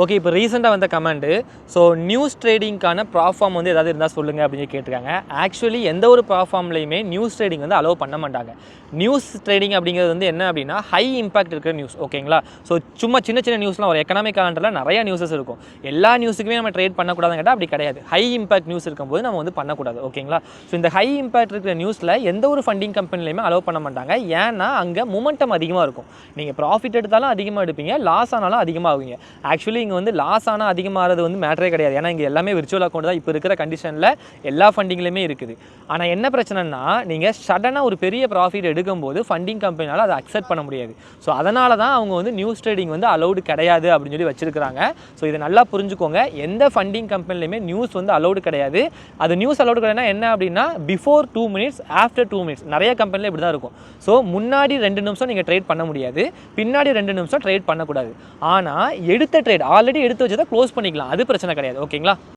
Okay, இப்போ ரீசெண்டாக வந்த கமெண்ட்டு, ஸோ நியூஸ் ட்ரேடிங்க்கான ப்ளாட்ஃபார்ம் வந்து ஏதாவது இருந்தால் சொல்லுங்கள் அப்படின்னு கேட்டிருக்காங்க. ஆக்சுவலி எந்த ஒரு ப்ளாட்ஃபார்ம்லையுமே நியூஸ் ட்ரேடிங் வந்து அலோவ் பண்ண மாட்டாங்க. நியூஸ் ட்ரேடிங் அப்படிங்கிறது வந்து என்ன அப்படின்னா ஹை இம்பாக்ட் இருக்கிற நியூஸ். ஓகேங்களா? ஸோ சும்மா சின்ன சின்ன நியூஸ்லாம் ஒரு எக்கனாமிக் காலண்டரில் நிறைய நியூஸஸ் இருக்கும். எல்லா நியூஸுக்குமே நம்ம ட்ரேட் பண்ணக்கூடாதுன்னு கேட்டால் அப்படி கிடையாது. ஹை இம்பாக்ட் நியூஸ் இருக்கும்போது நம்ம வந்து பண்ணக்கூடாது. ஓகேங்களா? ஸோ இந்த ஹை இம்பாக்ட் இருக்கிற நியூஸில் எந்த ஒரு ஃபண்டிங் கம்பெனிலையுமே அலோவ் பண்ண மாட்டாங்க. ஏன்னா அங்கே மொமெண்டம் அதிகமாக இருக்கும். நீங்கள் ப்ராஃபிட் எடுத்தாலும் அதிகமாக எடுப்பீங்க, லாஸ் ஆனாலும் அதிகமாக ஆகுங்க. ஆக்சுவலி இங்கே வந்து லாஸ் ஆனால் அதிகமாகிறது வந்து மேட்டரே கிடையாது. ஏன்னா இங்கே எல்லாமே விர்ச்சுவல் அக்கௌண்ட் தான் இப்போ இருக்கிற கண்டிஷனில் எல்லா ஃபண்டிங்லையுமே இருக்குது. ஆனால் என்ன பிரச்சனைனா, நீங்கள் சடனாக ஒரு பெரிய ப்ராஃபிட் எடுக்கும்போது ஃபண்டிங் கம்பெனியால் அதை அக்செப்ட் பண்ண முடியாது. ஸோ அதனால தான் அவங்க வந்து நியூஸ் ட்ரேடிங் வந்து அலௌடு கிடையாது அப்படின்னு சொல்லி வச்சிருக்காங்க. ஸோ இதை நல்லா புரிஞ்சுக்கோங்க. எந்த ஃபண்டிங் கம்பெனிலையுமே நியூஸ் வந்து அலௌடு கிடையாது. அது நியூஸ் அலௌடு கிடையாதுனா என்ன அப்படின்னா பிஃபோர் 2 மினிட்ஸ், ஆஃப்டர் 2 மினிட்ஸ். நிறைய கம்பெனியில் இப்படி தான் இருக்கும். ஸோ முன்னாடி 2 நிமிஷம் நீங்கள் ட்ரேட் பண்ண முடியாது, பின்னாடி 2 நிமிஷம் ட்ரேட் பண்ணக்கூடாது. ஆனால் எடுத்த ட்ரேட் ஆல்ரெடி எடுத்து வச்சதை க்ளோஸ் பண்ணிக்கலாம், அது பிரச்சனை கிடையாது. ஓகேங்களா?